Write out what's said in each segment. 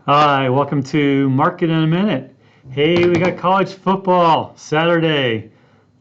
Hi, welcome to Market in a Minute. Hey, we got college football Saturday.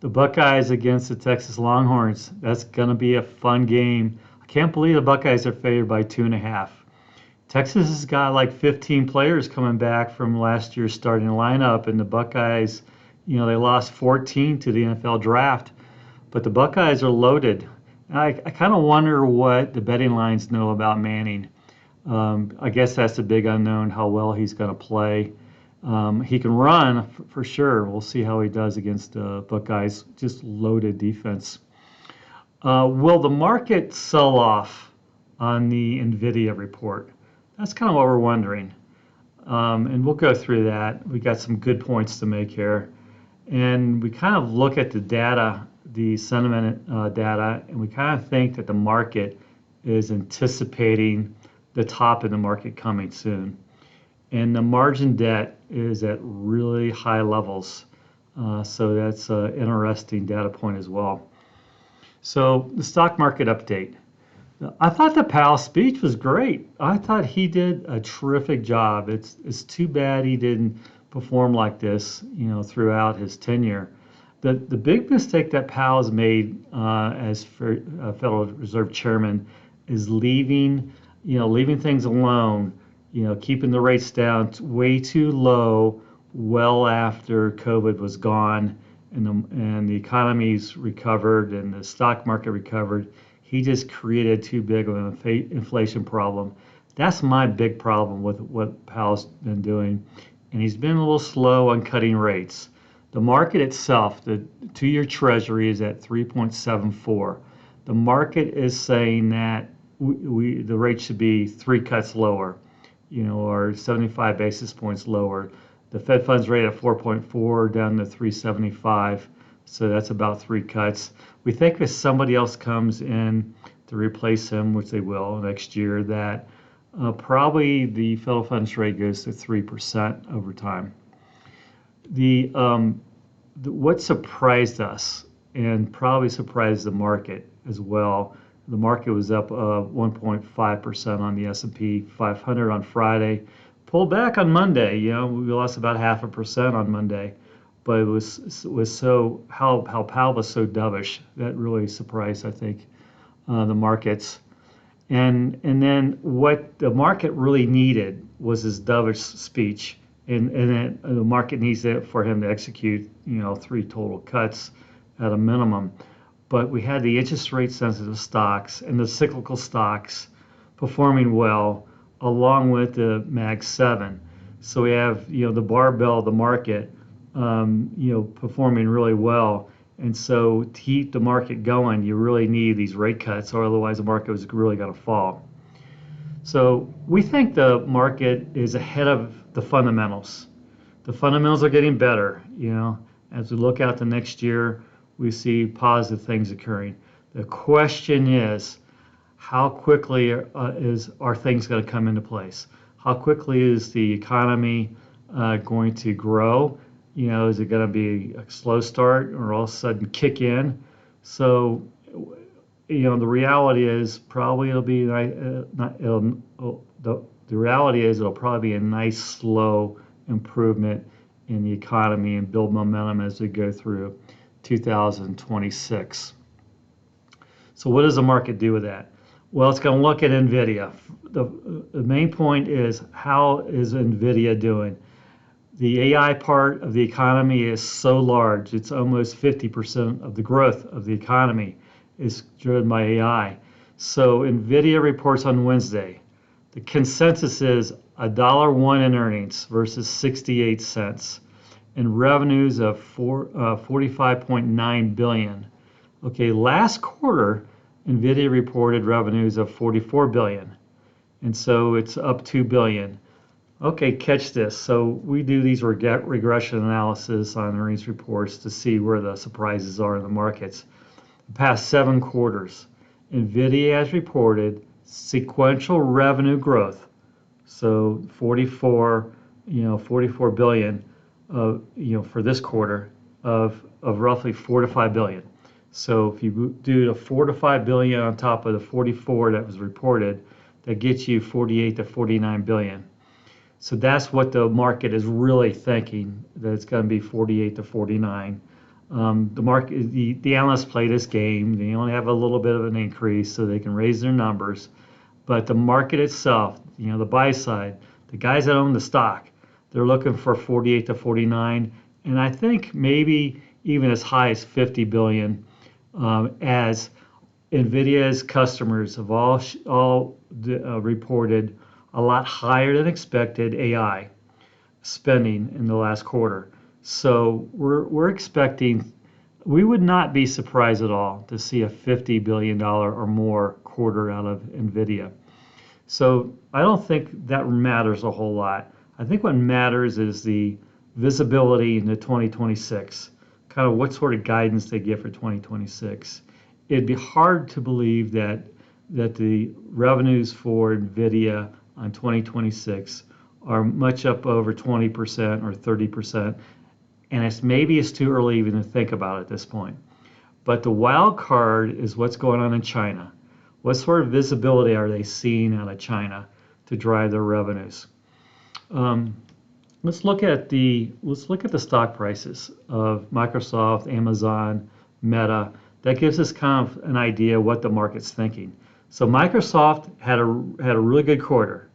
The Buckeyes against the Texas Longhorns. That's going to be a fun game. I can't believe the Buckeyes are favored by 2.5. Texas has got like 15 players coming back from last year's starting lineup, and the Buckeyes, they lost 14 to the NFL draft, but the Buckeyes are loaded. I kind of wonder what the betting lines know about Manning. I guess that's the big unknown, how well he's going to play. He can run for sure. We'll see how he does against the Buckeyes, just loaded defense. Will the market sell off on the NVIDIA report? That's kind of what we're wondering. And we'll go through that. We got some good points to make here. And we kind of look at the data, the sentiment data, and we kind of think that the market is anticipating the top of the market coming soon. And the margin debt is at really high levels. So that's an interesting data point as well. So the stock market update. I thought the Powell speech was great. I thought he did a terrific job. It's too bad he didn't perform like this, throughout his tenure. The big mistake that Powell's made as Federal Reserve Chairman is leaving things alone, keeping the rates down way too low, well after COVID was gone and the economy's recovered and the stock market recovered. He just created too big of an inflation problem. That's my big problem with what Powell's been doing. And he's been a little slow on cutting rates. The market itself, the 2-year Treasury is at 3.74. The market is saying that the rate should be 3 cuts lower, or 75 basis points lower. The Fed funds rate at 4.4 down to 375. So that's about 3 cuts. We think if somebody else comes in to replace him, which they will next year, that probably the federal funds rate goes to 3% over time. What surprised us and probably surprised the market as well. The market was up 1.5% on the S&P 500 on Friday. Pulled back on Monday. We lost about 0.5% on Monday. But it was so how Powell was so dovish that really surprised, I think, the markets. And then what the market really needed was his dovish speech, and the market needs it for him to execute 3 total cuts at a minimum. But we had the interest rate sensitive stocks and the cyclical stocks performing well, along with the Mag 7. So we have the barbell of the market performing really well. And so to keep the market going, you really need these rate cuts, or otherwise the market was really going to fall. So we think the market is ahead of the fundamentals. The fundamentals are getting better. As we look out to next year, we see positive things occurring. The question is, how quickly are things going to come into place? How quickly is the economy going to grow? Is it going to be a slow start or all of a sudden kick in? So, the reality is probably it'll be the reality is it'll probably be a nice slow improvement in the economy and build momentum as we go through 2026. So, what does the market do with that? Well, it's going to look at NVIDIA. The main point is, how is NVIDIA doing? The AI part of the economy is so large, it's almost 50% of the growth of the economy is driven by AI. So NVIDIA reports on Wednesday. The consensus is $1.01 in earnings versus 68 cents, and revenues of 45.9 billion. Okay, last quarter, NVIDIA reported revenues of 44 billion, and so it's up 2 billion. Okay, catch this. So we do these regression analysis on earnings reports to see where the surprises are in the markets. The past 7 quarters, NVIDIA has reported sequential revenue growth. So 44 billion, for this quarter of roughly 4 to 5 billion. So if you do the 4 to 5 billion on top of the 44 that was reported, that gets you 48 to 49 billion. So that's what the market is really thinking, that it's going to be 48 to 49. The analysts play this game. They only have a little bit of an increase so they can raise their numbers. But the market itself, the buy side, the guys that own the stock, they're looking for 48 to 49, and I think maybe even as high as 50 billion, as NVIDIA's customers have all reported a lot higher than expected AI spending in the last quarter. So we're expecting, we would not be surprised at all to see a $50 billion or more quarter out of NVIDIA. So I don't think that matters a whole lot. I think what matters is the visibility into 2026, kind of what sort of guidance they give for 2026. It'd be hard to believe that the revenues for NVIDIA on 2026 are much up over 20% or 30%, and maybe it's too early even to think about it at this point. But the wild card is what's going on in China. What sort of visibility are they seeing out of China to drive their revenues? Let's look at the stock prices of Microsoft, Amazon, Meta. That gives us kind of an idea what the market's thinking. So Microsoft had a really good quarter,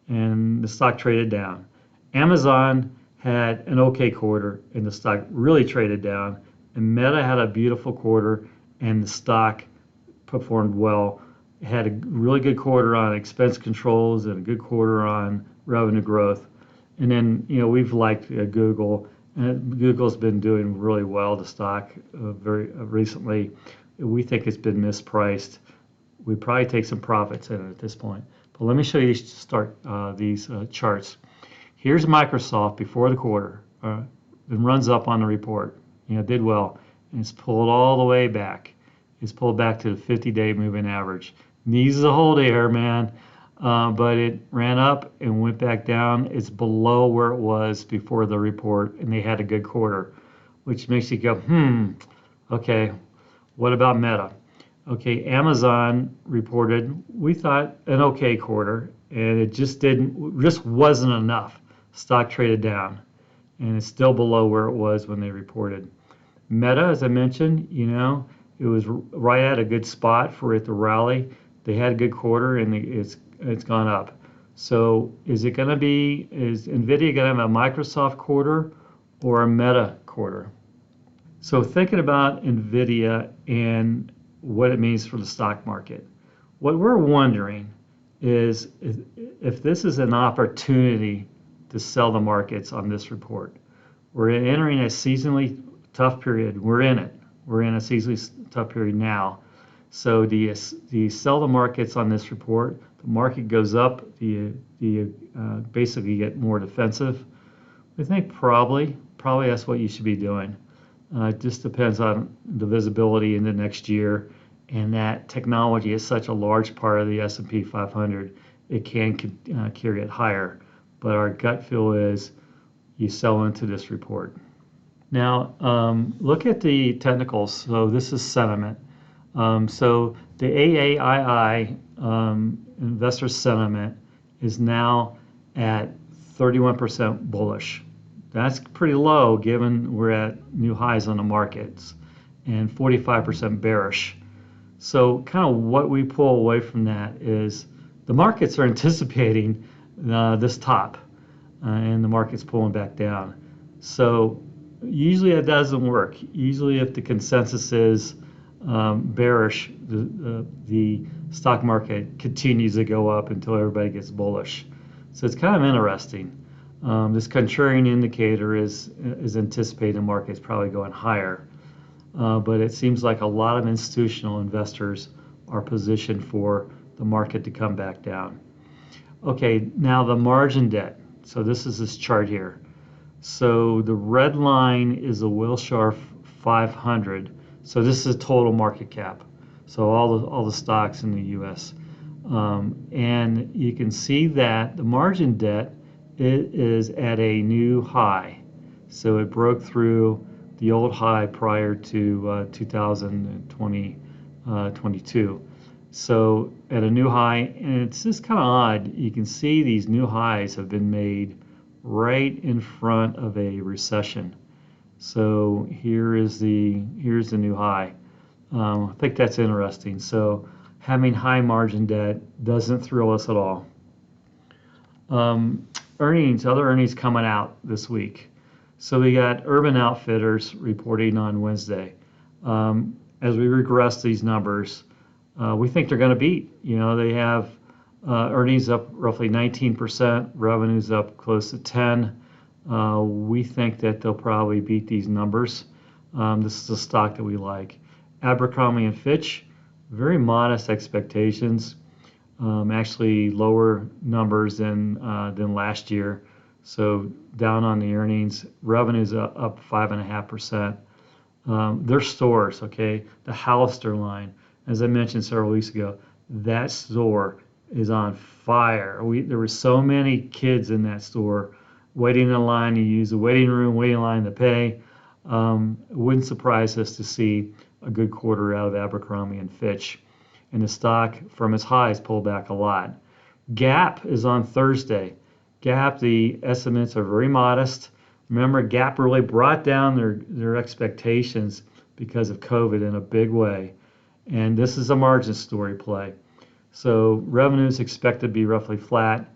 and the stock traded down. Amazon had an okay quarter, and the stock really traded down. And Meta had a beautiful quarter, and the stock performed well. It had a really good quarter on expense controls and a good quarter on revenue growth. And then, we've liked Google, and Google's been doing really well. The stock very recently, we think it's been mispriced. We probably take some profits in it at this point. But let me show you these charts. Here's Microsoft before the quarter. It runs up on the report. Did well, and it's pulled all the way back. It's pulled back to the 50-day moving average. Needs a hold here, man. But it ran up and went back down. It's below where it was before the report, and they had a good quarter, which makes you go, okay, what about Meta? Okay, Amazon reported, we thought, an okay quarter, and it just wasn't enough. Stock traded down, and it's still below where it was when they reported. Meta, as I mentioned, it was right at a good spot for it to rally. They had a good quarter, and it's gone up. So is NVIDIA going to have a Microsoft quarter or a Meta quarter? So thinking about NVIDIA and what it means for the stock market, what we're wondering is if this is an opportunity to sell the markets on this report. We're entering a seasonally tough period. We're in it. We're in a seasonally tough period now. So do you sell the markets on this report? The market goes up. Do you basically get more defensive? I think probably that's what you should be doing. It just depends on the visibility in the next year, and that technology is such a large part of the S&P 500, it can carry it higher. But our gut feel is you sell into this report. Now, look at the technicals. So this is sentiment. So the AAII investor sentiment is now at 31% bullish. That's pretty low given we're at new highs on the markets, and 45% bearish. So kind of what we pull away from that is the markets are anticipating this top, and the market's pulling back down. So usually it doesn't work. Usually if the consensus is bearish, the stock market continues to go up until everybody gets bullish. So it's kind of interesting. This contrarian indicator is anticipating the market's probably going higher, but it seems like a lot of institutional investors are positioned for the market to come back down. Okay, now the margin debt. So this is this chart here. So the red line is the Wilshire 500. So this is a total market cap. So all the stocks in the U.S. And you can see that the margin debt is at a new high. So it broke through the old high prior to 2022. So at a new high, and it's just kind of odd. You can see these new highs have been made right in front of a recession. So here's the new high. I think that's interesting. So having high margin debt doesn't thrill us at all. Um, other earnings coming out this week. So we got Urban Outfitters reporting on Wednesday. As we regress these numbers, we think they're going to beat. They have earnings up roughly 19%, revenues up close to 10. We think that they'll probably beat these numbers. This is a stock that we like. Abercrombie and Fitch, very modest expectations. Actually lower numbers than last year. So down on the earnings, revenues up 5.5%. Their stores, okay, the Hollister line, as I mentioned several weeks ago, that store is on fire. There were so many kids in that store waiting in line to use the waiting room, waiting in line to pay. It wouldn't surprise us to see a good quarter out of Abercrombie and Fitch. And the stock from its highs pulled back a lot. Gap is on Thursday. Gap, the estimates are very modest. Remember, Gap really brought down their expectations because of COVID in a big way. And this is a margin story play. So revenues expected to be roughly flat.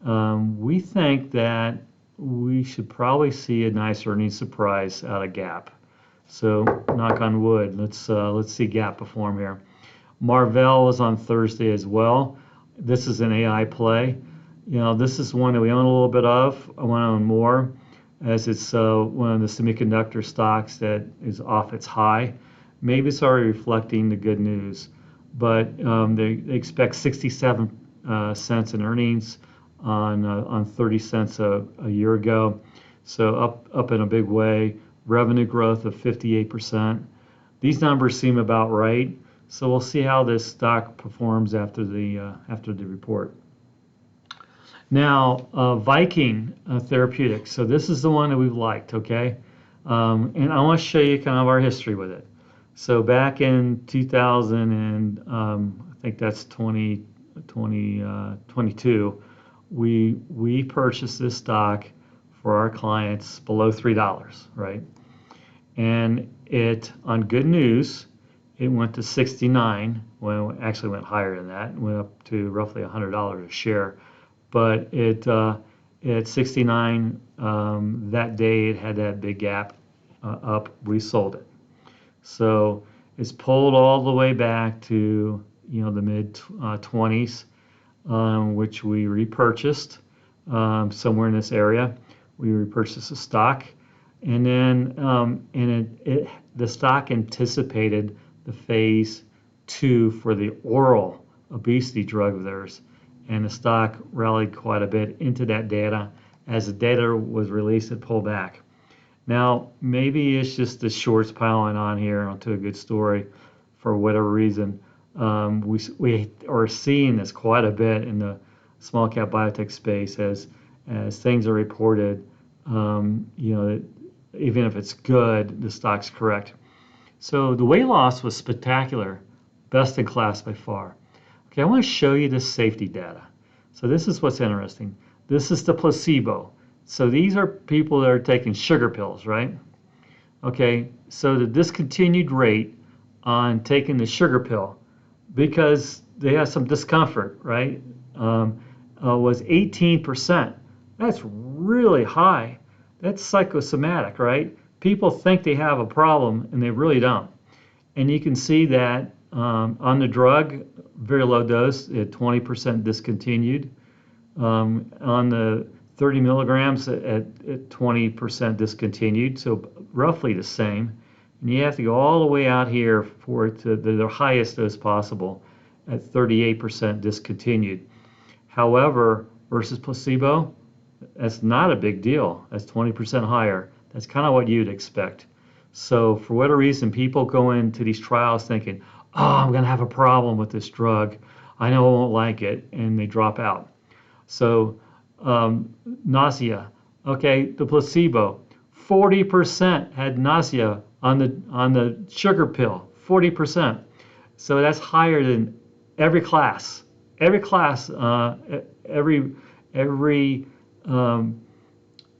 We think that we should probably see a nice earnings surprise out of Gap. So knock on wood, let's see Gap perform here. Marvell is on Thursday as well. This is an AI play. This is one that we own a little bit of. I want to own more, as it's one of the semiconductor stocks that is off its high. Maybe it's already reflecting the good news, but they expect 67 cents in earnings on 30 cents a year ago. So up in a big way. Revenue growth of 58%. These numbers seem about right. So we'll see how this stock performs after the report. Now, Viking Therapeutics. So this is the one that we've liked, okay? And I want to show you kind of our history with it. So back in 2000 and I think that's 2022, we purchased this stock for our clients below $3, right? And it, on good news, it went to 69. Well, it actually went higher than that. It went up to roughly $100 a share. But at 69, that day it had that big gap up. We sold it. So it's pulled all the way back to the mid 20s, which we repurchased somewhere in this area. We repurchased the stock, and then the stock anticipated the phase 2 for the oral obesity drug of theirs, and the stock rallied quite a bit into that data. As the data was released, it pulled back. Now, maybe it's just the shorts piling on here onto a good story for whatever reason. We are seeing this quite a bit in the small cap biotech space as things are reported. Even if it's good, the stock's correct. So the weight loss was spectacular, best in class by far. Okay, I want to show you this safety data. So this is what's interesting. This is the placebo. So these are people that are taking sugar pills, right? Okay, so the discontinued rate on taking the sugar pill, because they have some discomfort, right, was 18%. That's really high. That's psychosomatic, right? People think they have a problem and they really don't. And you can see that on the drug, very low dose, at 20% discontinued. On the 30 milligrams at 20% discontinued, so roughly the same. And you have to go all the way out here for it to the highest dose possible at 38% discontinued. However, versus placebo, that's not a big deal. That's 20% higher. That's kind of what you'd expect. So for whatever reason, people go into these trials thinking, oh, I'm going to have a problem with this drug. I know I won't like it, and they drop out. So nausea. Okay, the placebo, 40% had nausea on the sugar pill, 40%. So that's higher than every class, every class, every um,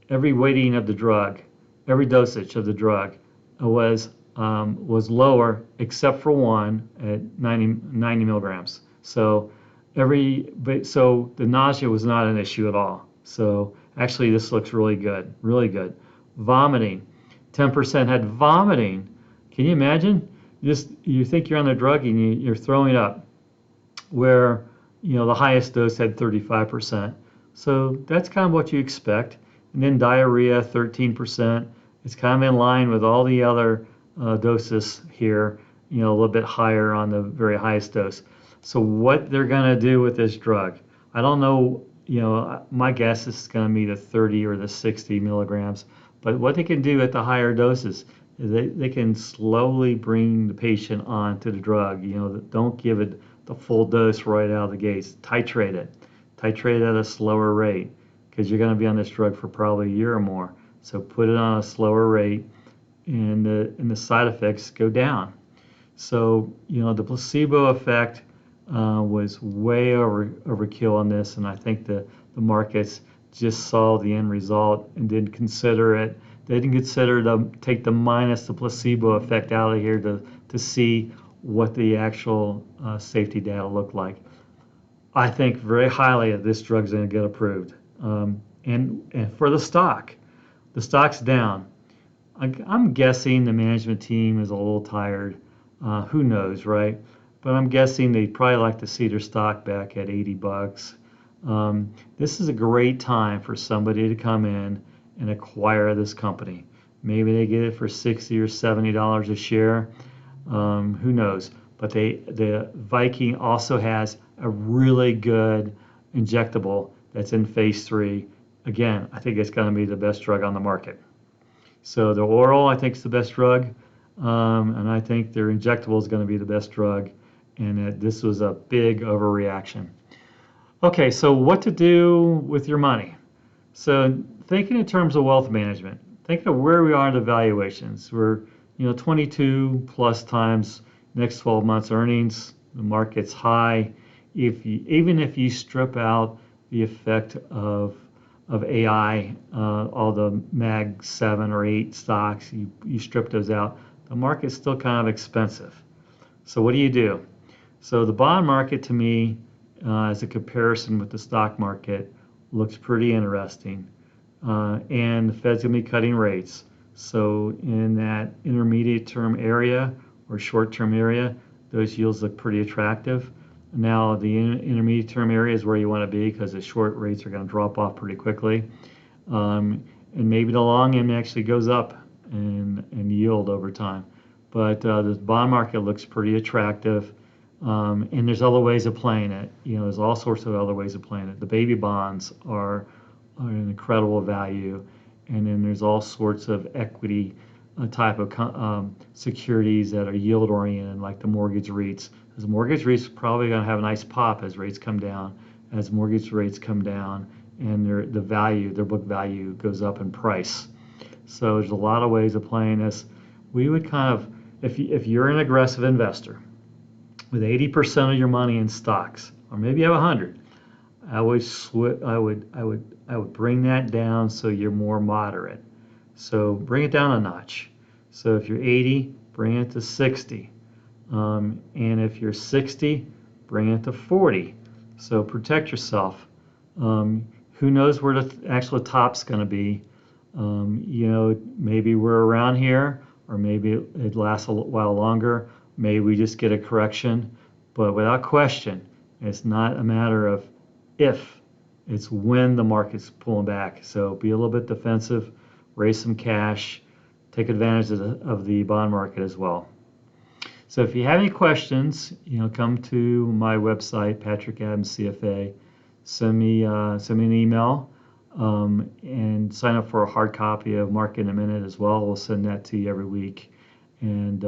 every weighting of the drug, every dosage of the drug was lower except for one at 90 milligrams. So so the nausea was not an issue at all. So actually, this looks really good, really good. Vomiting, 10% had vomiting. Can you imagine? You think you're on the drug and you're throwing up, where the highest dose had 35%. So that's kind of what you expect. And then diarrhea, 13%. It's kind of in line with all the other doses here, a little bit higher on the very highest dose. So what they're going to do with this drug, I don't know, my guess is going to be the 30 or the 60 milligrams. But what they can do at the higher doses is they can slowly bring the patient on to the drug. Don't give it the full dose right out of the gates. Titrate it. Titrate at a slower rate, because you're going to be on this drug for probably a year or more. So put it on a slower rate, and the side effects go down. So the placebo effect was way overkill on this, and I think the markets just saw the end result and didn't consider it. They didn't consider to take the placebo effect out of here to see what the actual safety data looked like. I think very highly that this drug's going to get approved. And for the stock's down. I'm guessing the management team is a little tired. Who knows, right? But I'm guessing they'd probably like to see their stock back at $80. This is a great time for somebody to come in and acquire this company. Maybe they get it for $60 or $70 a share. Who knows? But the Viking also has a really good injectable that's in phase 3. Again, I think it's going to be the best drug on the market. So the oral, I think, is the best drug, and I think their injectable is going to be the best drug, and this was a big overreaction. Okay, so what to do with your money? So thinking in terms of wealth management, thinking of where we are in the valuations. We're 22 plus times next 12 months earnings. The market's high. Even if you strip out the effect of AI, all the Mag 7 or 8 stocks, you strip those out, the market's still kind of expensive. So what do? So the bond market, to me, as a comparison with the stock market, looks pretty interesting. And the Fed's going to be cutting rates. So in that intermediate term area or short term area, those yields look pretty attractive. Now the intermediate term area is where you want to be, because the short rates are going to drop off pretty quickly. And maybe the long end actually goes up and yield over time. But the bond market looks pretty attractive. And there's other ways of playing it. There's all sorts of other ways of playing it. The baby bonds are an incredible value. And then there's all sorts of equity type of securities that are yield oriented, like the mortgage REITs. Because mortgage REITs are probably going to have a nice pop as rates come down. As mortgage rates come down, and their book value goes up in price. So there's a lot of ways of playing this. We would kind of, if you're an aggressive investor with 80% of your money in stocks, or maybe you have 100, I would bring that down so you're more moderate. So bring it down a notch. So if you're 80, bring it to 60. And if you're 60, bring it to 40. So protect yourself. Who knows where the actual top's going to be? Maybe we're around here, or maybe it lasts a while longer. Maybe we just get a correction. But without question, it's not a matter of if, it's when the market's pulling back. So be a little bit defensive, raise some cash, take advantage of the bond market as well. So if you have any questions, come to my website, Patrick Adams CFA. Send me an email, and sign up for a hard copy of Market in a Minute as well. We'll send that to you every week. And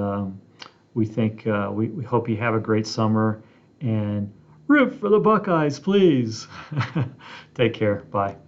we hope you have a great summer, and root for the Buckeyes, please. Take care. Bye.